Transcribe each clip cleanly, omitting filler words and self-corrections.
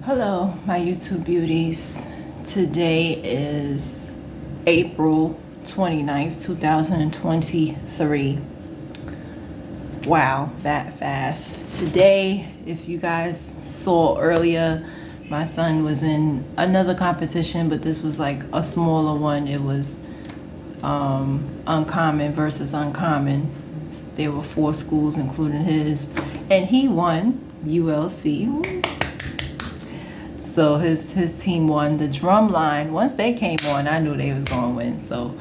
Hello, my YouTube beauties. Today is April 29th, 2023. Wow, that fast. Today, if you guys saw earlier, my son was in another competition, but this was like a smaller one. It was uncommon versus uncommon. There were 4 schools, including his, and he won ULC. So his team won. The drum line, once they came on, I knew they was going to win. So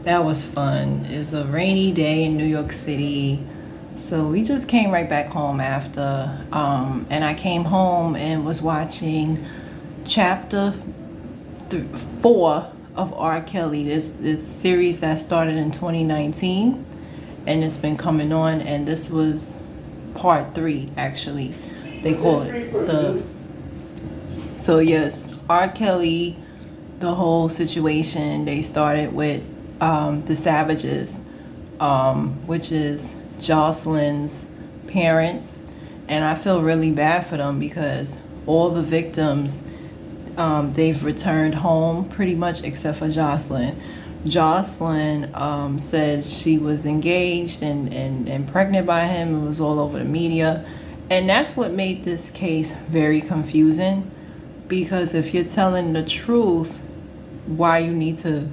that was fun. It's a rainy day in New York City. So we just came right back home after. And I came home and was watching chapter 4 of R. Kelly. This series that started in 2019. And it's been coming on. And this was part 3, actually. They call it the... So yes, R. Kelly, the whole situation, they started with the Savages, which is Jocelyn's parents. And I feel really bad for them because all the victims, they've returned home pretty much except for Jocelyn. Jocelyn said she was engaged and pregnant by him. It was all over the media. And that's what made this case very confusing. Because if you're telling the truth, why you need to,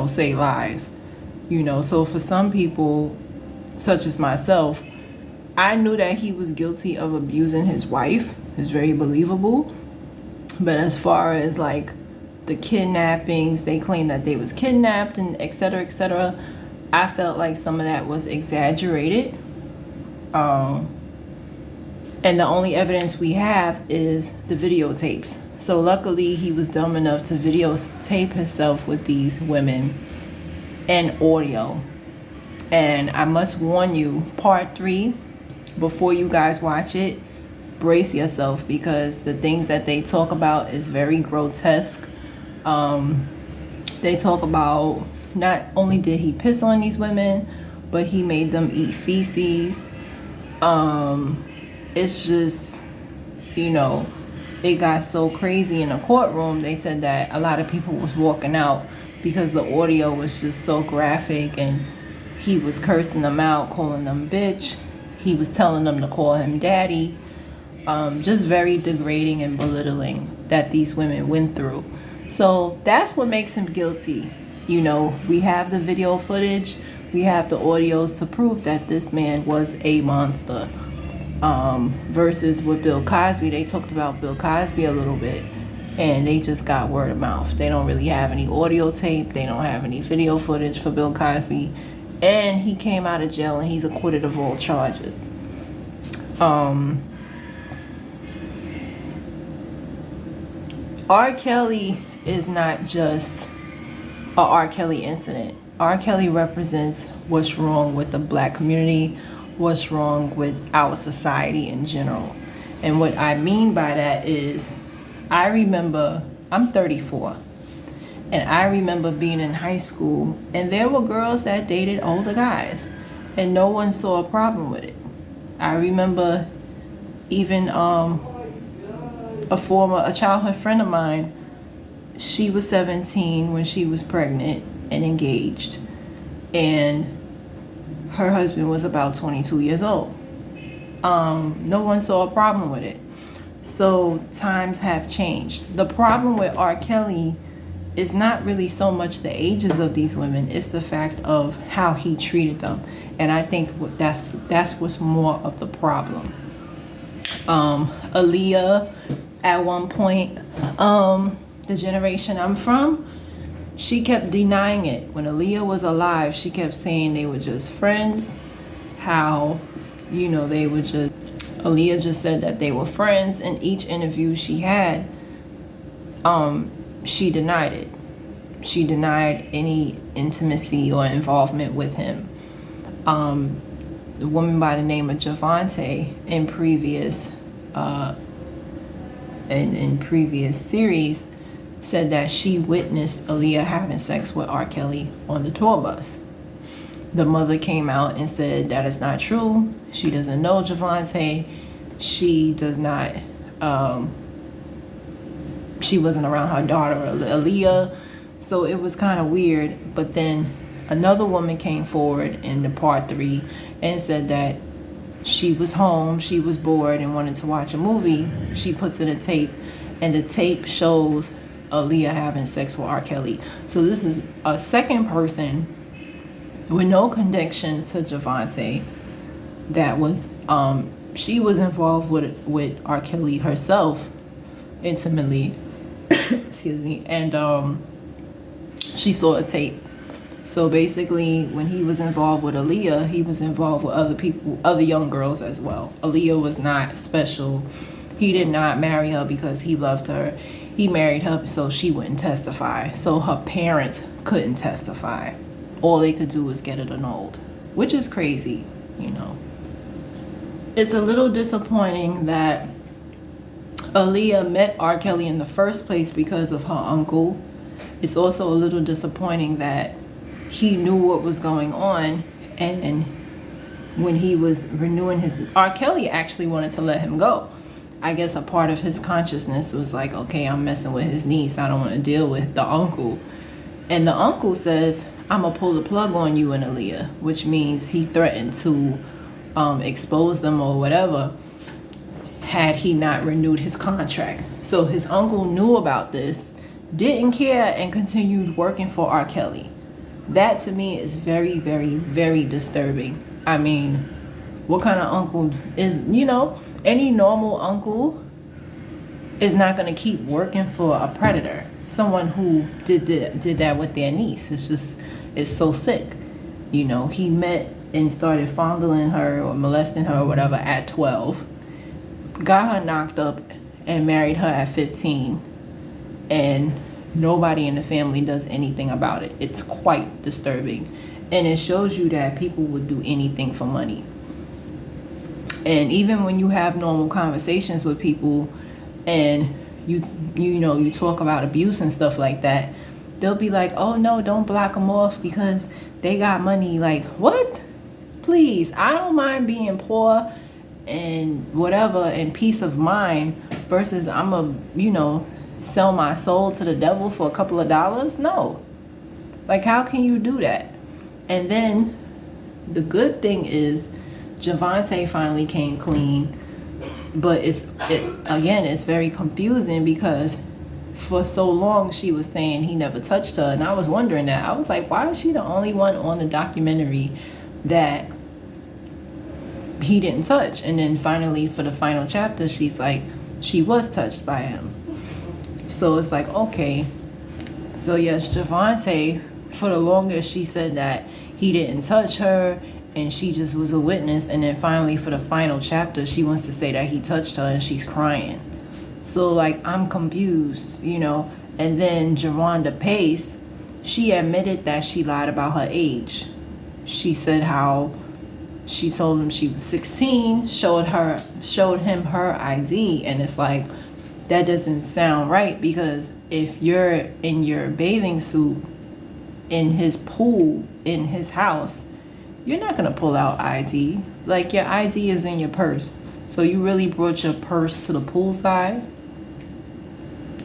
say lies? So for some people, such as myself, I knew that he was guilty of abusing his wife. It's very believable. But as far as like the kidnappings, they claim that they was kidnapped and et cetera, I felt like some of that was exaggerated. And the only evidence we have is the videotapes. So luckily he was dumb enough to videotape himself with these women and audio. And I must warn you, part 3, before you guys watch it, brace yourself because the things that they talk about is very grotesque. They talk about not only did he piss on these women, but he made them eat feces. It's just, it got so crazy in the courtroom. They said that a lot of people was walking out because the audio was just so graphic and he was cursing them out, calling them bitch. He was telling them to call him daddy. Just very degrading and belittling that these women went through. So that's what makes him guilty. We have the video footage. We have the audios to prove that this man was a monster. Versus with Bill Cosby, they talked about Bill Cosby a little bit and they just got word of mouth. They don't really have any audio tape. They don't have any video footage for Bill Cosby. And he came out of jail and he's acquitted of all charges. R. Kelly is not just a R. Kelly incident. R. Kelly represents what's wrong with the black community, what's wrong with our society in general. And what I mean by that is, I remember, I'm 34, and I remember being in high school, and there were girls that dated older guys, and no one saw a problem with it. I remember even a childhood friend of mine, she was 17 when she was pregnant and engaged, and her husband was about 22 years old. No one saw a problem with it. So times have changed. The problem with R. Kelly is not really so much the ages of these women, it's the fact of how he treated them. And I think that's what's more of the problem. Aaliyah, at one point, the generation I'm from, she kept denying it. When Aaliyah was alive, she kept saying they were just friends. How, they were just... Aaliyah just said that they were friends. In each interview she had, she denied it. She denied any intimacy or involvement with him. The woman by the name of Javante in previous series said that she witnessed Aaliyah having sex with R. Kelly on the tour bus. The mother came out and said that is not true. She doesn't know Javante. She does not she wasn't around her daughter, Aaliyah. So it was kind of weird. But then another woman came forward in the part 3 and said that she was home, she was bored and wanted to watch a movie. She puts in a tape, and the tape shows Aaliyah having sex with R. Kelly. So this is a second person with no connection to Javante that was she was involved with R. Kelly herself intimately. Excuse me. And she saw a tape. So basically, when he was involved with Aaliyah, he was involved with other people, other young girls as well. Aaliyah was not special. He did not marry her because he loved her. He married her so she wouldn't testify. So her parents couldn't testify. All they could do was get it annulled, which is crazy, you know. It's a little disappointing that Aaliyah met R. Kelly in the first place because of her uncle. It's also a little disappointing that he knew what was going on, and when he was renewing his, R. Kelly actually wanted to let him go. I guess a part of his consciousness was like, okay, I'm messing with his niece, I don't want to deal with the uncle. And the uncle says, I'm gonna pull the plug on you and Aaliyah, which means he threatened to expose them or whatever had he not renewed his contract. So his uncle knew about this, didn't care, and continued working for R. Kelly. That to me is very, very, very disturbing. I mean, what kind of uncle is, you know, any normal uncle is not going to keep working for a predator, someone who did that with their niece. It's just, it's so sick. You know, he met and started fondling her or molesting her or whatever at 12, got her knocked up and married her at 15, and nobody in the family does anything about it. It's quite disturbing. And it shows you that people would do anything for money. And even when you have normal conversations with people and you know, you talk about abuse and stuff like that, they'll be like, oh no, don't block them off because they got money. Like, what? Please, I don't mind being poor and whatever and peace of mind versus I'm a, you know, sell my soul to the devil for a couple of dollars. No. Like, how can you do that? And then the good thing is Javante finally came clean, but it's very confusing because for so long she was saying he never touched her, and I was wondering that. I was like, why is she the only one on the documentary that he didn't touch? And then finally for the final chapter she's like, she was touched by him. So it's like, okay. So yes, Javante, for the longest she said that he didn't touch her and she just was a witness, and then finally for the final chapter she wants to say that he touched her and she's crying. So like, I'm confused, you know. And then Jerronda Pace, she admitted that she lied about her age. She said how she told him she was 16, showed him her ID, and it's like, that doesn't sound right, because if you're in your bathing suit in his pool in his house, you're not gonna pull out ID. Like, your ID is in your purse. So you really brought your purse to the poolside?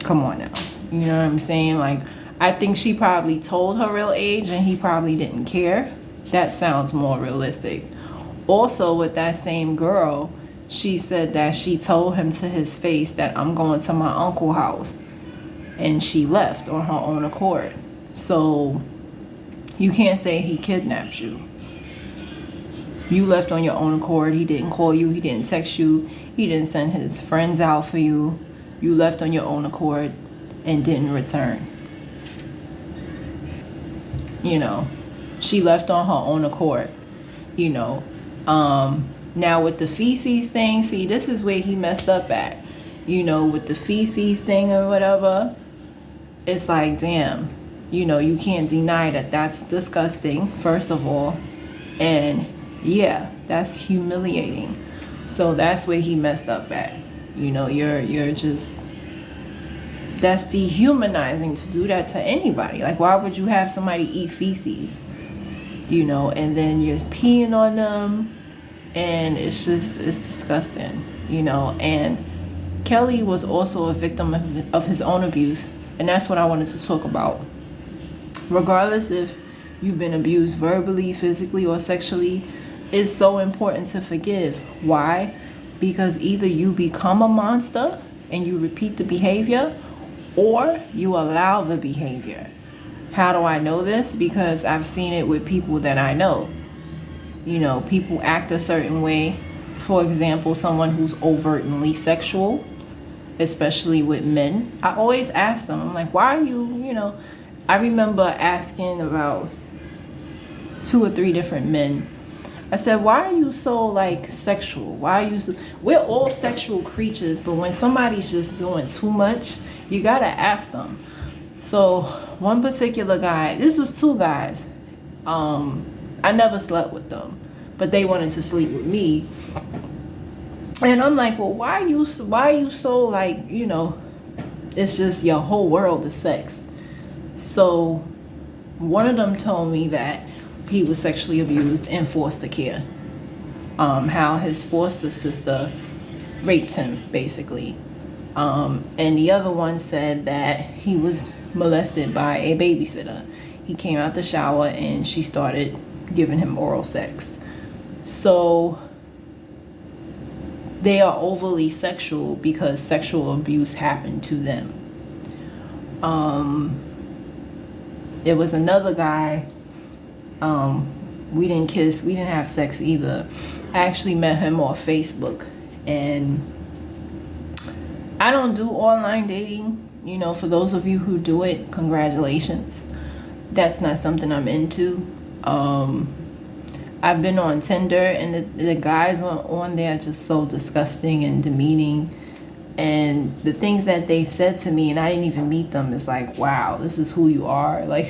Come on now. You know what I'm saying? Like, I think she probably told her real age and he probably didn't care. That sounds more realistic. Also, with that same girl, she said that she told him to his face that I'm going to my uncle's house, and she left on her own accord. So you can't say he kidnapped you. You left on your own accord. He didn't call you, he didn't text you, he didn't send his friends out for you. You left on your own accord and didn't return. You know, she left on her own accord, you know. Now with the feces thing, see, this is where he messed up at. You know, with the feces thing or whatever, it's like, damn, you know, you can't deny that that's disgusting, first of all. And yeah, that's humiliating. So that's where he messed up at. You know, you're just, that's dehumanizing to do that to anybody. Like, why would you have somebody eat feces? You know, and then you're peeing on them, and it's just, it's disgusting, you know. And Kelly was also a victim of his own abuse, and that's what I wanted to talk about. Regardless if you've been abused verbally, physically, or sexually, it's so important to forgive. Why? Because either you become a monster and you repeat the behavior, or you allow the behavior. How do I know this? Because I've seen it with people that I know. You know, people act a certain way. For example, someone who's overtly sexual, especially with men. I always ask them, I'm like, why are you, I remember asking about 2 or 3 different men. I said, why are you so like sexual? Why are you so, we're all sexual creatures, but when somebody's just doing too much, you gotta ask them. So one particular guy, this was 2 guys. I never slept with them, but they wanted to sleep with me. And I'm like, well, why are you so like, it's just your whole world is sex. So one of them told me that he was sexually abused in foster care. How his foster sister raped him, basically. And the other one said that he was molested by a babysitter. He came out the shower and she started giving him oral sex. So they are overly sexual because sexual abuse happened to them. There was another guy, we didn't kiss, we didn't have sex either. I actually met him on Facebook, and I don't do online dating. For those of you who do it, congratulations. That's not something I'm into. I've been on Tinder, and the guys on there are just so disgusting and demeaning. And the things that they said to me, and I didn't even meet them, is like, wow, this is who you are. Like,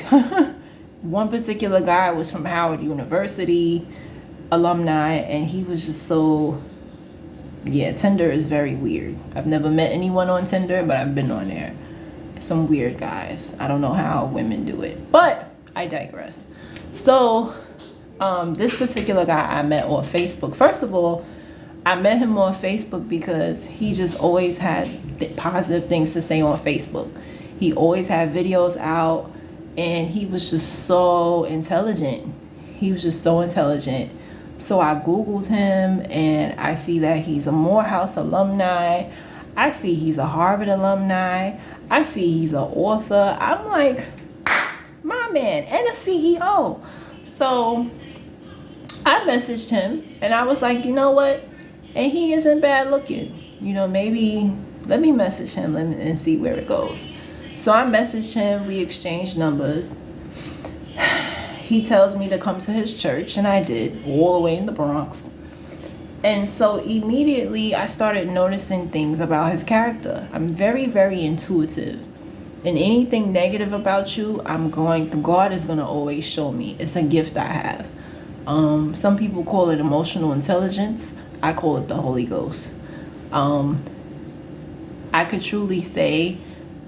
one particular guy was from Howard University, alumni, and he was just so, Tinder is very weird. I've never met anyone on Tinder, but I've been on there. Some weird guys. I don't know how women do it, but I digress. So, this particular guy I met on Facebook. First of all, I met him on Facebook because he just always had positive things to say on Facebook. He always had videos out, and he was just so intelligent. So I Googled him, and I see that he's a Morehouse alumni. I see he's a Harvard alumni. I see he's an author. I'm like, my man, and a CEO. So I messaged him, and I was like, you know what? And he isn't bad looking. Maybe let me message him and see where it goes. So I messaged him. We exchanged numbers. He tells me to come to his church, and I did, all the way in the Bronx. And so immediately I started noticing things about his character. I'm very, very intuitive. And anything negative about you, God is going to always show me. It's a gift I have. Some people call it emotional intelligence. I call it the Holy Ghost. I could truly say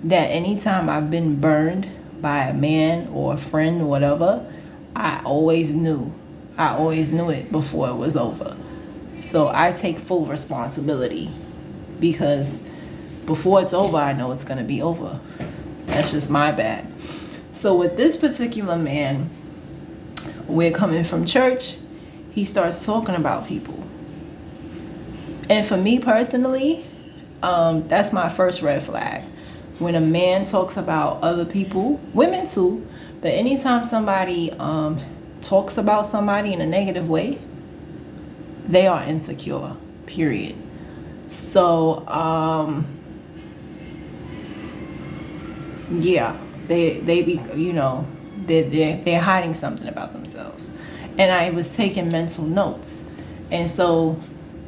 that anytime I've been burned by a man or a friend or whatever, I always knew it before it was over. So I take full responsibility, because before it's over, I know it's going to be over. That's just my bad. So with this particular man, we're coming from church, he starts talking about people. And for me personally, that's my first red flag. When a man talks about other people, women too, but anytime somebody talks about somebody in a negative way, they are insecure, period. So, they're hiding something about themselves. And I was taking mental notes. And so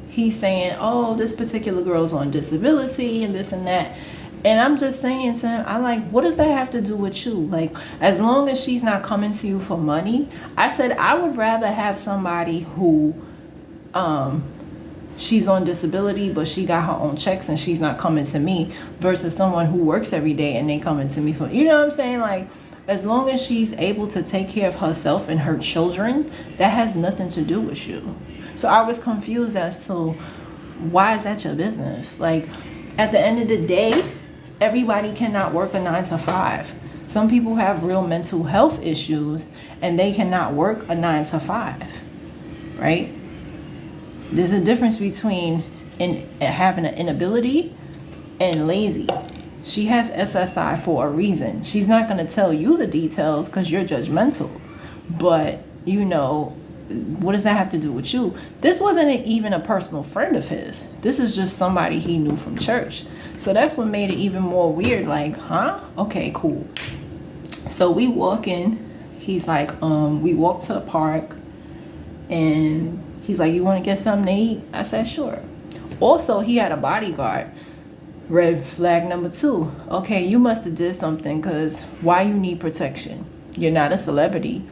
he's saying, oh, this particular girl's on disability and this and that. And I'm just saying to him, I'm like, what does that have to do with you? Like, as long as she's not coming to you for money, I said, I would rather have somebody who, she's on disability, but she got her own checks and she's not coming to me, versus someone who works every day and they coming to me for, you know what I'm saying? Like, as long as she's able to take care of herself and her children, that has nothing to do with you. So I was confused as to, why is that your business? Like, At the end of the day, everybody cannot work a 9 to 5. Some people have real mental health issues and they cannot work a 9 to 5, right? There's a difference between having an inability and lazy. She has SSI for a reason. She's not going to tell you the details because you're judgmental. But, what does that have to do with you? This wasn't even a personal friend of his. This is just somebody he knew from church. So that's what made it even more weird. Like, huh? Okay, cool. So we walk in. He's like, we walk to the park. And he's like, you want to get something to eat? I said, sure. Also, he had a bodyguard. Red flag number 2. Okay, you must have did something, because why you need protection? You're not a celebrity.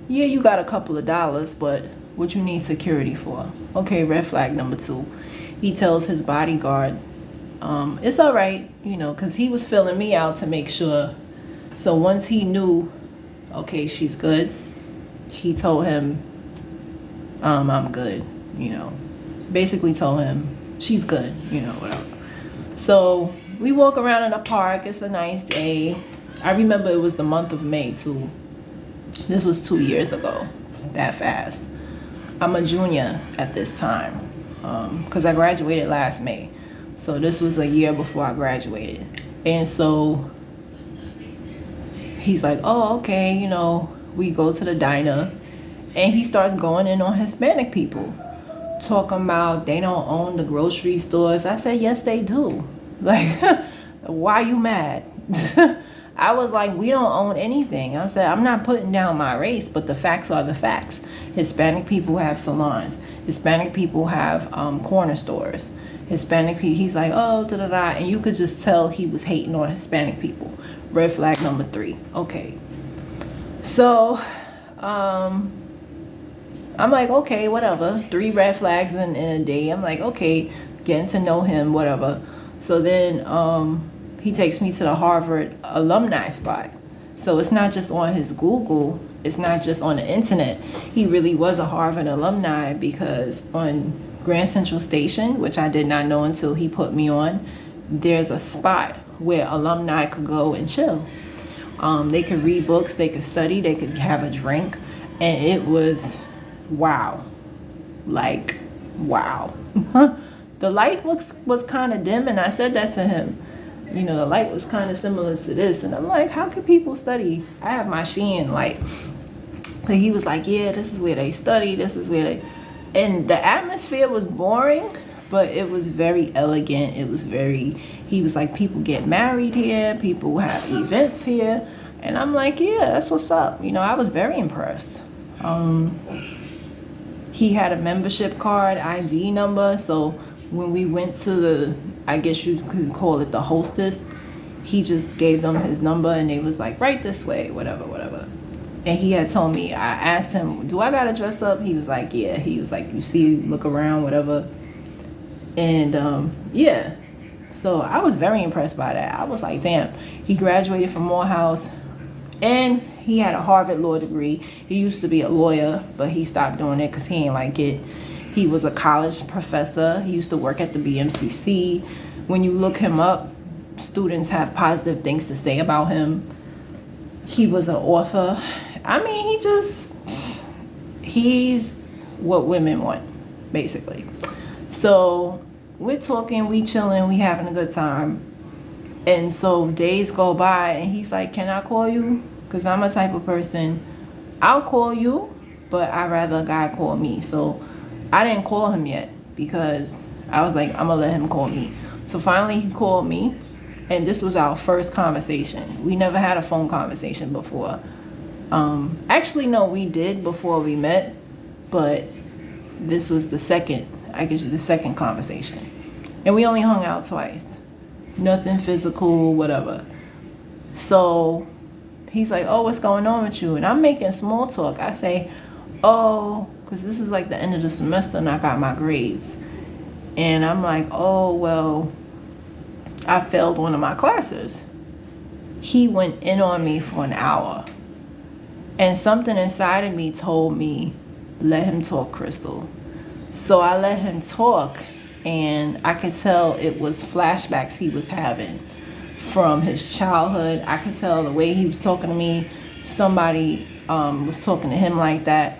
Yeah, you got a couple of dollars, but what you need security for? Okay, red flag number 2. He tells his bodyguard, it's all right, because he was filling me out to make sure. So once he knew, okay, she's good, he told him, I'm good, basically told him she's good, whatever. So we walk around in the park. It's a nice day. I remember it was the month of May too. This was 2 years ago, that fast. I'm a junior at this time because I graduated last May. So this was a year before I graduated. And so he's like, oh, okay, we go to the diner. And he starts going in on Hispanic people, talking about they don't own the grocery stores. I said, yes, they do. Like, why you mad? I was like, we don't own anything. I said, I'm not putting down my race, but the facts are the facts. Hispanic people have salons. Hispanic people have corner stores. Hispanic people, he's like, oh, da-da-da. And you could just tell he was hating on Hispanic people. Red flag number 3. Okay. So, I'm like, okay, whatever. 3 red flags in a day. I'm like, okay, getting to know him, whatever. So then he takes me to the Harvard alumni spot. So it's not just on his Google. It's not just on the internet. He really was a Harvard alumni, because on Grand Central Station, which I did not know until he put me on, there's a spot where alumni could go and chill. They could read books, they could study, they could have a drink. And it was wow. Like, wow. The light was kind of dim, and I said that to him. The light was kind of similar to this. And I'm like, how can people study? I have my Shein light. But he was like, yeah, this is where they study. This is where they... And the atmosphere was boring, but it was very elegant. It was very... He was like, people get married here. People have events here. And I'm like, yeah, that's what's up. I was very impressed. He had a membership card, ID number. So when we went to the, I guess you could call it the hostess, he just gave them his number and they was like, right this way, whatever. And he had told me, I asked him, do I gotta dress up? He was like, yeah. He was like, you see, look around, whatever. And yeah. So I was very impressed by that. I was like, damn. He graduated from Morehouse and he had a Harvard law degree. He used to be a lawyer, but he stopped doing it because he ain't like it. He was a college professor. He used to work at the BMCC. When you look him up, students have positive things to say about him. He was an author. I mean, he's what women want, basically. So we're talking, we chilling, we having a good time. And so days go by and he's like, can I call you? Because I'm a type of person, I'll call you, but I'd rather a guy call me. So I didn't call him yet because I was like, I'm going to let him call me. So finally he called me, and this was our first conversation. We never had a phone conversation before. Actually, no, we did before we met, but this was the second conversation. And we only hung out twice. Nothing physical, whatever. So he's like, oh, what's going on with you? And I'm making small talk. I say, oh, because this is like the end of the semester and I got my grades. And I'm like, oh, well, I failed one of my classes. He went in on me for an hour. And something inside of me told me, let him talk, Crystal. So I let him talk. and I could tell it was flashbacks he was having from his childhood. I could tell the way he was talking to me, somebody was talking to him like that.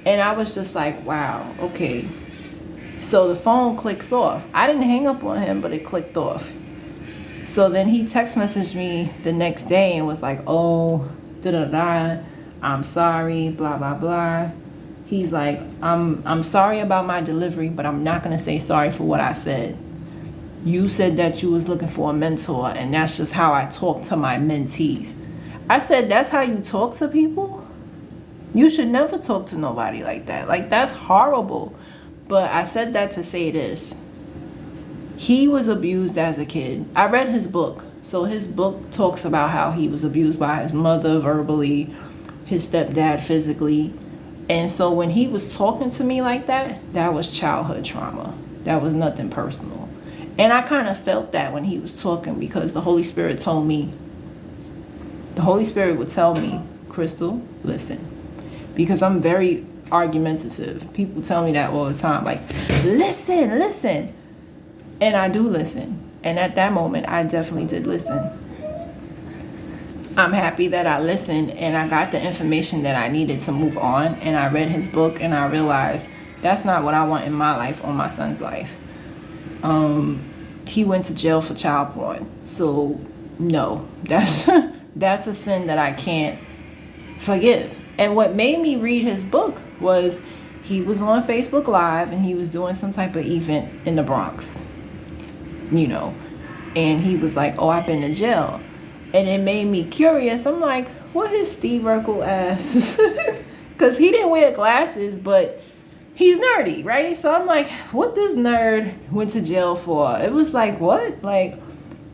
And I was just like, wow, okay. So the phone clicks off. I didn't hang up on him, but it clicked off. So then he text messaged me the next day and was like, oh, da-da-da, I'm sorry, blah, blah, blah. He's like, I'm sorry about my delivery, but I'm not going to say sorry for what I said. You said that you was looking for a mentor, and that's just how I talk to my mentees. I said, that's how you talk to people? You should never talk to nobody like that. Like, that's horrible. But I said that to say this. He was abused as a kid. I read his book. So his book talks about how he was abused by his mother verbally, his stepdad physically. And so when he was talking to me like that, that was childhood trauma. That was nothing personal. And I kind of felt that when he was talking, because the Holy Spirit told me, the Holy Spirit would tell me, Crystal, listen. Because I'm very argumentative. People tell me that all the time. Like, listen. And I do listen. And at that moment, I definitely did listen. I'm happy that I listened and I got the information that I needed to move on. And I read his book and I realized that's not what I want in my life or my son's life. He went to jail for child porn. So no, that's a sin that I can't forgive. And what made me read his book was he was on Facebook Live and he was doing some type of event in the Bronx, you know, and he was like, oh, I've been to jail. And it made me curious. I'm like, what is Steve Urkel ass? Because he didn't wear glasses, but he's nerdy, right? So I'm like, what this nerd went to jail for? It was like, what? Like,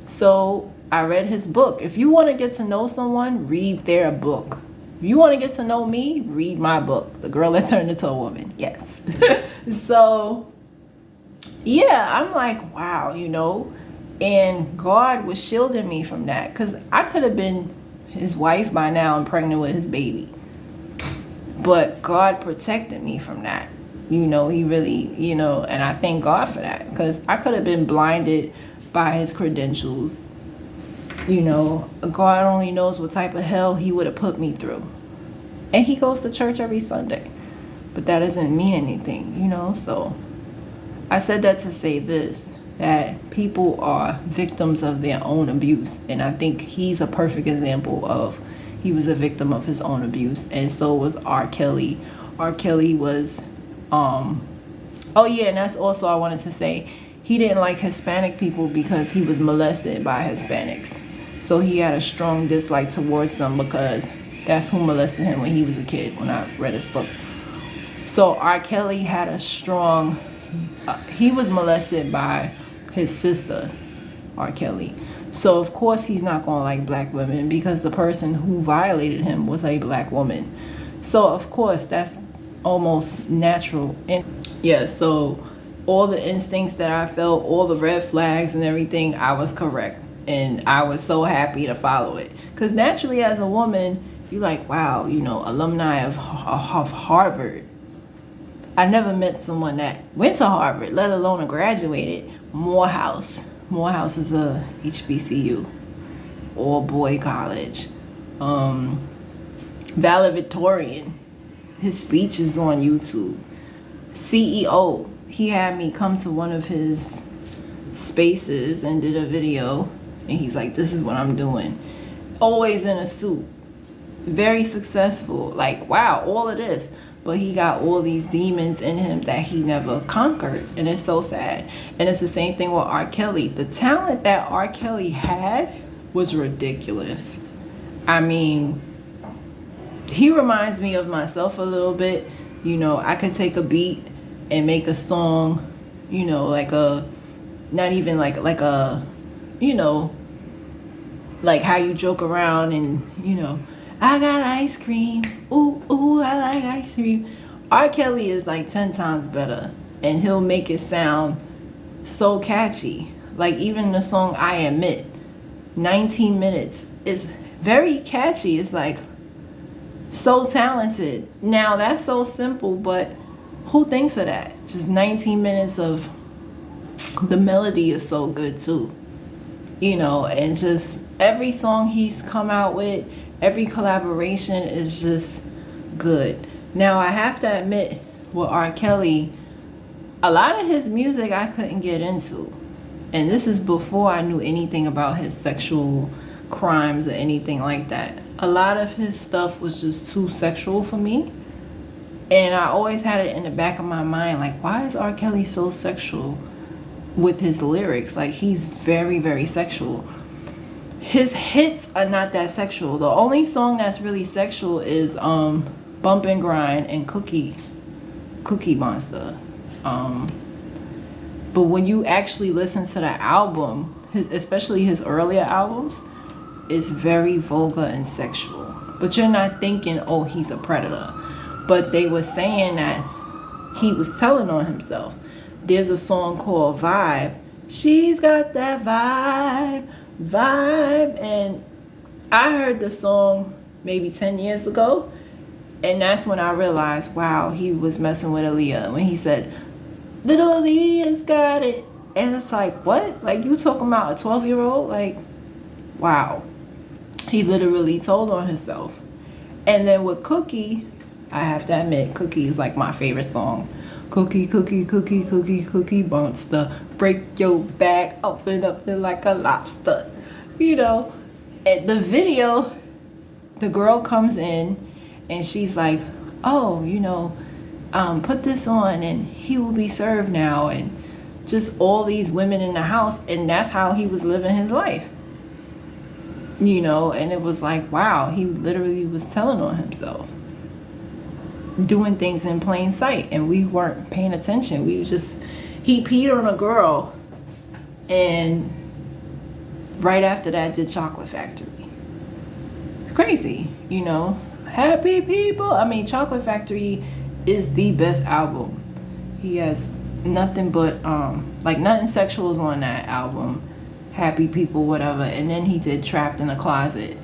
so I read his book. If you want to get to know someone, read their book. If you want to get to know me, read my book, The Girl That Turned Into a Woman. Yes. So, yeah, I'm like, wow, you know. And God was shielding me from that, because I could have been his wife by now and pregnant with his baby. But God protected me from that. You know, he really, you know, and I thank God for that, because I could have been blinded by his credentials. You know, God only knows what type of hell he would have put me through. And he goes to church every Sunday. But that doesn't mean anything, you know. So I said that to say this, that people are victims of their own abuse. And I think he's a perfect example of, he was a victim of his own abuse. And so was R. Kelly. R. Kelly was, oh yeah, and that's also, I wanted to say, he didn't like Hispanic people because he was molested by Hispanics. So he had a strong dislike towards them, because that's who molested him when he was a kid, when I read his book. So R. Kelly had a strong, he was molested by his sister, R. Kelly. So of course he's not going to like black women, because the person who violated him was a black woman. So of course that's almost natural. And yeah, so all the instincts that I felt, all the red flags and everything, I was correct. And I was so happy to follow it. Because naturally as a woman, you're like, wow, you know, alumni of Harvard. I never met someone that went to Harvard, let alone graduated. Morehouse is a HBCU, all boy college. Valedictorian, his speech is on YouTube. CEO, he had me come to one of his spaces and did a video, and he's like, this is what I'm doing. Always in a suit, very successful, like, wow, all of this. But he got all these demons in him that he never conquered. And it's so sad. And it's the same thing with R. Kelly. The talent that R. Kelly had was ridiculous. I mean, he reminds me of myself a little bit. You know, I could take a beat and make a song, you know, like a, not even like a, you know, like how you joke around and, you know, I got ice cream. Ooh, I like ice cream. R. Kelly is like 10 times better. And he'll make it sound so catchy. Like even the song I Admit, 19 minutes, is very catchy. It's like so talented. Now that's so simple, but who thinks of that? Just 19 minutes of the melody is so good too. And just every song he's come out with, every collaboration is just good. Now I have to admit, with R. Kelly, a lot of his music I couldn't get into. And this is before I knew anything about his sexual crimes or anything like that. A lot of his stuff was just too sexual for me. And I always had it in the back of my mind, like, why is R. Kelly so sexual with his lyrics? Like, he's very, very sexual. His hits are not that sexual. The only song that's really sexual is Bump and Grind and Cookie Monster. But when you actually listen to the album, especially his earlier albums, it's very vulgar and sexual. But you're not thinking, oh, he's a predator. But they were saying that he was telling on himself. There's a song called Vibe. She's got that vibe. And I heard the song maybe 10 years ago. And that's when I realized, wow, he was messing with Aaliyah. When he said, little Aaliyah's got it. And it's like, what? Like, you talking about a 12-year-old? Like, wow. He literally told on himself. And then with Cookie, I have to admit, Cookie is like my favorite song. Cookie monster, break your back, open up like a lobster. At the video, the girl comes in and she's like, oh, put this on and he will be served now. And just all these women in the house. And that's how he was living his life. And it was like, wow, he literally was telling on himself. Doing things in plain sight, and we weren't paying attention. He peed on a girl, and right after that did Chocolate Factory. It's crazy, Happy people. I mean, Chocolate Factory is the best album. He has nothing but nothing sexual is on that album. Happy people, whatever. And then he did Trapped in a Closet,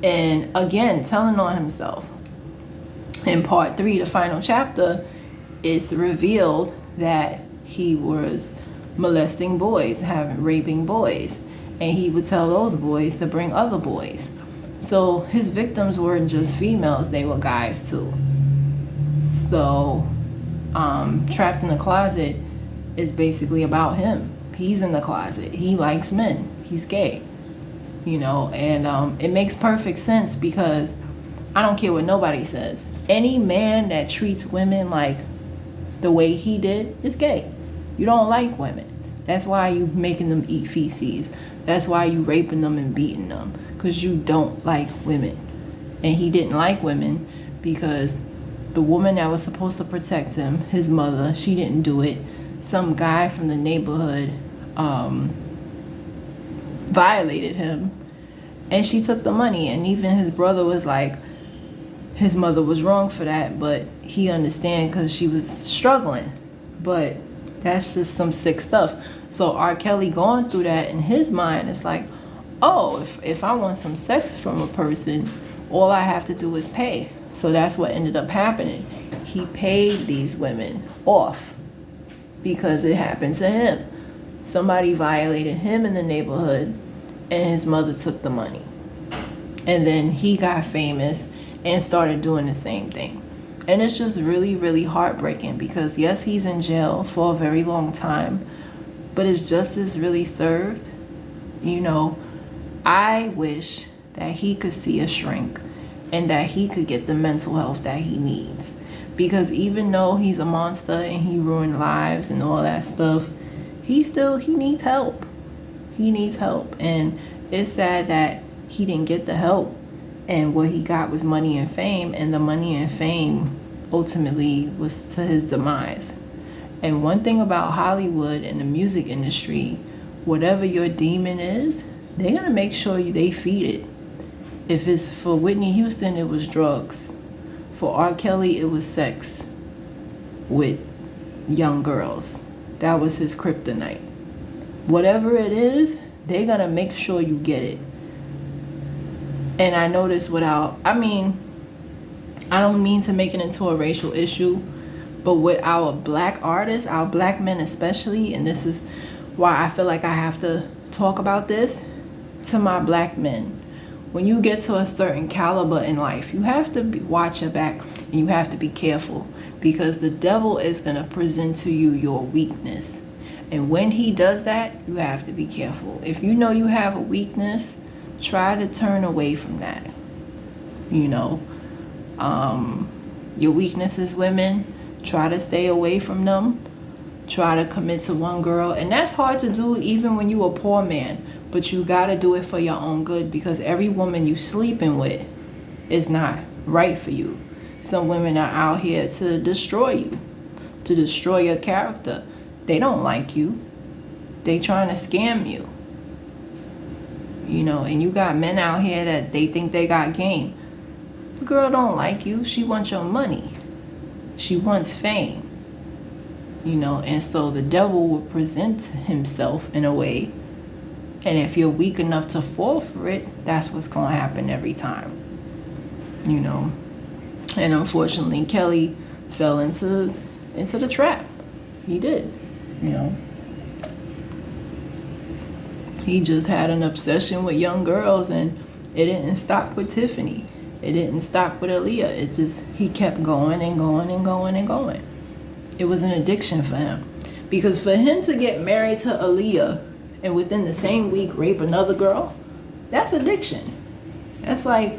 and again telling on himself. In part 3, the final chapter, it's revealed that he was molesting boys, raping boys, and he would tell those boys to bring other boys. So his victims weren't just females, they were guys too. So Trapped in the Closet is basically about him. He's in the closet. He likes men. He's gay. And it makes perfect sense because I don't care what nobody says. Any man that treats women like the way he did is gay. You don't like women. That's why you making them eat feces. That's why you raping them and beating them. Because you don't like women. And he didn't like women because the woman that was supposed to protect him, his mother, she didn't do it. Some guy from the neighborhood violated him. And she took the money. And even his brother was like, his mother was wrong for that, but he understand because she was struggling. But that's just some sick stuff. So R. Kelly going through that in his mind, it's like, oh, if I want some sex from a person, all I have to do is pay. So that's what ended up happening. He paid these women off because it happened to him. Somebody violated him in the neighborhood and his mother took the money. And then he got famous and started doing the same thing. And it's just really, really heartbreaking because yes, he's in jail for a very long time, but is justice really served? I wish that he could see a shrink and that he could get the mental health that he needs. Because even though he's a monster and he ruined lives and all that stuff, he needs help. He needs help. And it's sad that he didn't get the help. And what he got was money and fame, and the money and fame ultimately was to his demise. And one thing about Hollywood and the music industry, whatever your demon is, they're going to make sure they feed it. If it's for Whitney Houston, it was drugs. For R. Kelly, it was sex with young girls. That was his kryptonite. Whatever it is, they're going to make sure you get it. And I noticed I don't mean to make it into a racial issue, But with our black artists, our black men especially, and this is why I feel like I have to talk about this to my black men. When you get to a certain caliber in life, you have to watch your back and you have to be careful, because the devil is going to present to you your weakness. And when he does that, you have to be careful. If you know you have a weakness, try to turn away from that. You know, your weaknesses, women, try to stay away from them. Try to commit to one girl. And that's hard to do even when you're a poor man. But you got to do it for your own good, because every woman you sleeping with is not right for you. Some women are out here to destroy you, to destroy your character. They don't like you. They trying to scam you. You know, and you got men out here that they think they got game. The girl don't like you. She wants your money. She wants fame. You know, and so the devil will present himself in a way. And if you're weak enough to fall for it, that's what's going to happen every time. You know. And unfortunately, Kelly fell into the trap. He did. You know. He just had an obsession with young girls, and it didn't stop with Tiffany. It didn't stop with Aaliyah. He kept going and going and going and going. It was an addiction for him. Because for him to get married to Aaliyah and within the same week rape another girl, that's addiction. That's like,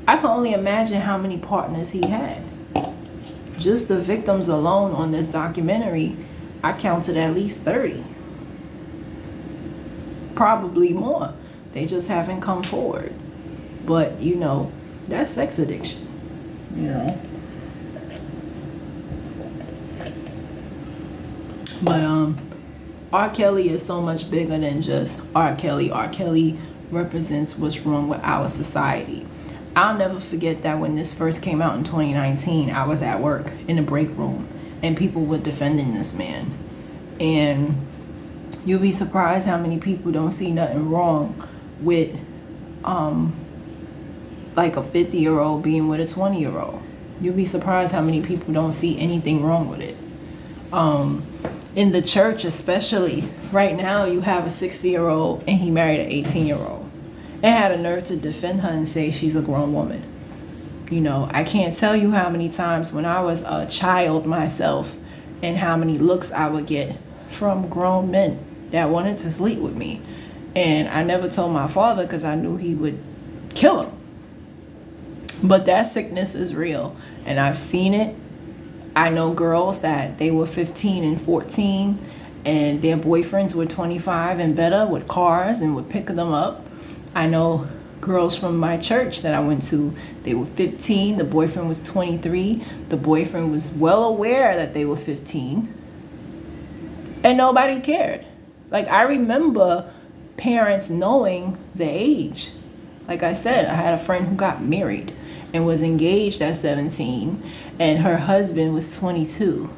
I can only imagine how many partners he had. Just the victims alone on this documentary, I counted at least 30. Probably more. They just haven't come forward. But, you know, that's sex addiction. You know. But R. Kelly is so much bigger than just R. Kelly. R. Kelly represents what's wrong with our society. I'll never forget that when this first came out in 2019, I was at work in the break room and people were defending this man. And you'll be surprised how many people don't see nothing wrong with like a 50-year-old being with a 20-year-old. You'll be surprised how many people don't see anything wrong with it. In the church especially, right now you have a 60-year-old and he married an 18-year-old. And had a nerve to defend her and say she's a grown woman. You know, I can't tell you how many times when I was a child myself and how many looks I would get from grown men that wanted to sleep with me. And I never told my father because I knew he would kill him. But that sickness is real. And I've seen it. I know girls that they were 15 and 14 and their boyfriends were 25 and better with cars and would pick them up. I know girls from my church that I went to, they were 15, the boyfriend was 23, the boyfriend was well aware that they were 15, and nobody cared. Like, I remember parents knowing the age. Like I said, I had a friend who got married and was engaged at 17, and her husband was 22.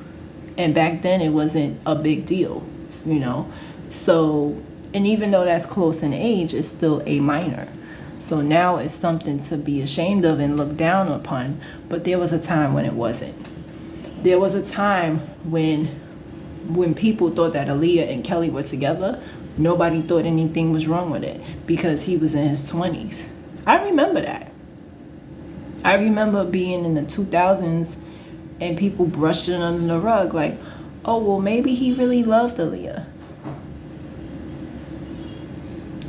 And back then it wasn't a big deal, you know. So, and even though that's close in age, it's still a minor. So now it's something to be ashamed of and look down upon. But there was a time when it wasn't. There was a time when people thought that Aaliyah and Kelly were together, nobody thought anything was wrong with it because he was in his 20s. I remember that. I remember being in the 2000s and people brushed it under the rug like, oh, well, maybe he really loved Aaliyah.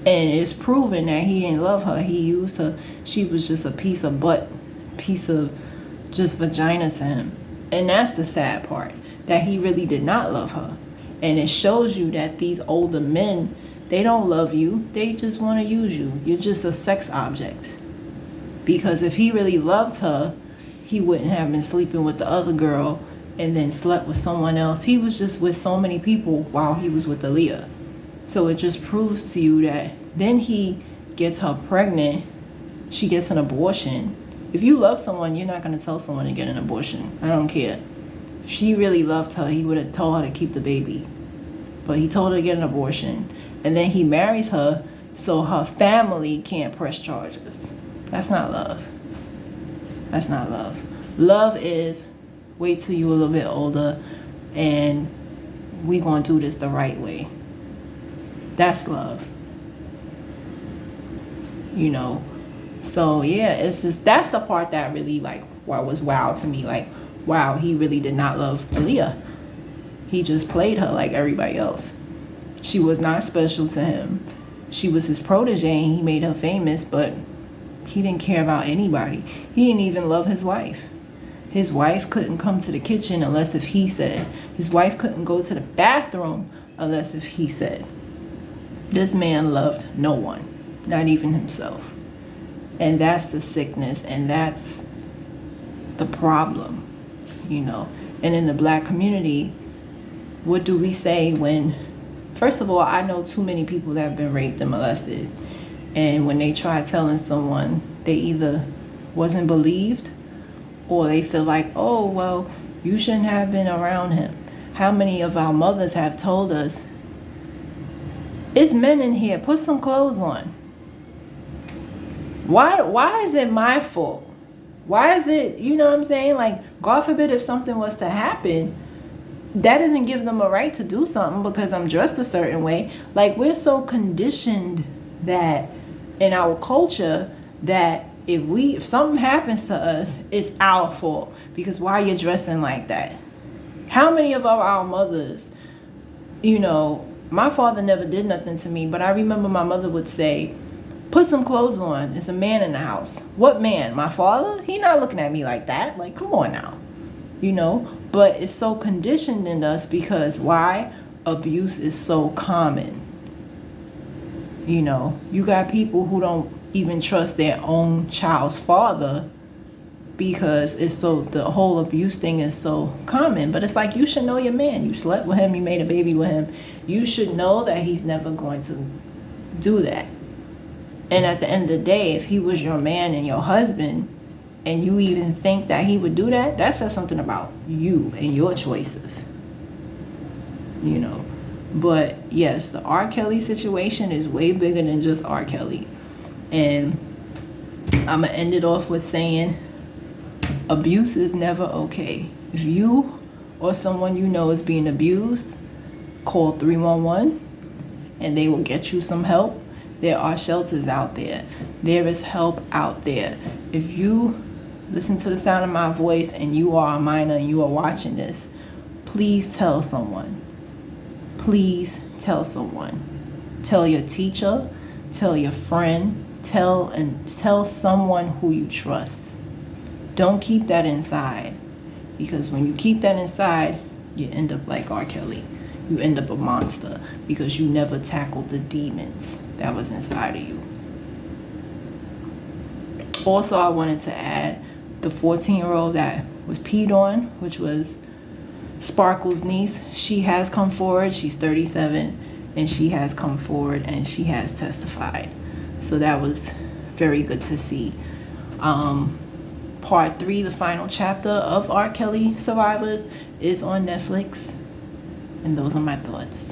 And it's proven that he didn't love her. He used her. She was just a piece of butt, piece of just vagina to him. And that's the sad part, that he really did not love her. And it shows you that these older men, they don't love you. They just want to use you. You're just a sex object. Because if he really loved her, he wouldn't have been sleeping with the other girl and then slept with someone else. He was just with so many people while he was with Aaliyah. So it just proves to you that then he gets her pregnant, she gets an abortion. If you love someone, you're not going to tell someone to get an abortion. I don't care. If she really loved her, he would have told her to keep the baby. But he told her to get an abortion. And then he marries her so her family can't press charges. That's not love. That's not love. Love is Wait till you a little bit older, and we gonna do this the right way. That's love. You know. So yeah, it's just, that's the part that really like what was wow to me. Like, wow, he really did not love Aaliyah. He just played her like everybody else. She was not special to him. She was his protege and he made her famous, but he didn't care about anybody. He didn't even love his wife. His wife couldn't come to the kitchen unless if he said. His wife couldn't go to the bathroom unless if he said. This man loved no one, not even himself. And that's the sickness, and that's the problem, you know. And in the black community, what do we say when, first of all, I know too many people that have been raped and molested. And when they try telling someone, they either wasn't believed or they feel like, oh, well, you shouldn't have been around him. How many of our mothers have told us, it's men in here, put some clothes on. Why is it my fault? Why is it, you know what I'm saying? Like, God forbid if something was to happen, that doesn't give them a right to do something because I'm dressed a certain way. Like, we're so conditioned that in our culture that if something happens to us, it's our fault because why you're dressing like that. How many of our mothers, you know, my father never did nothing to me, but I remember my mother would say, put some clothes on. There's a man in the house. What man? My father? He not looking at me like that. Like, come on now. You know? But it's so conditioned in us because why? Abuse is so common. You know? You got people who don't even trust their own child's father because it's so, the whole abuse thing is so common. But it's like, you should know your man. You slept with him. You made a baby with him. You should know that he's never going to do that. And at the end of the day, if he was your man and your husband, and you even think that he would do that, that says something about you and your choices. You know. But yes, the R. Kelly situation is way bigger than just R. Kelly. And I'm going to end it off with saying, abuse is never okay. If you or someone you know is being abused, call 311 and they will get you some help. There are shelters out there. There is help out there. If you listen to the sound of my voice and you are a minor and you are watching this, please tell someone. Please tell someone. Tell your teacher, tell your friend, tell someone who you trust. Don't keep that inside, because when you keep that inside, you end up like R. Kelly. You end up a monster because you never tackled the demons that was inside of you. Also, I wanted to add the 14-year-old that was peed on, which was Sparkle's niece. She has come forward. She's 37 and she has come forward and she has testified. So that was very good to see. Part 3, the final chapter of R. Kelly Survivors, is on Netflix. And those are my thoughts.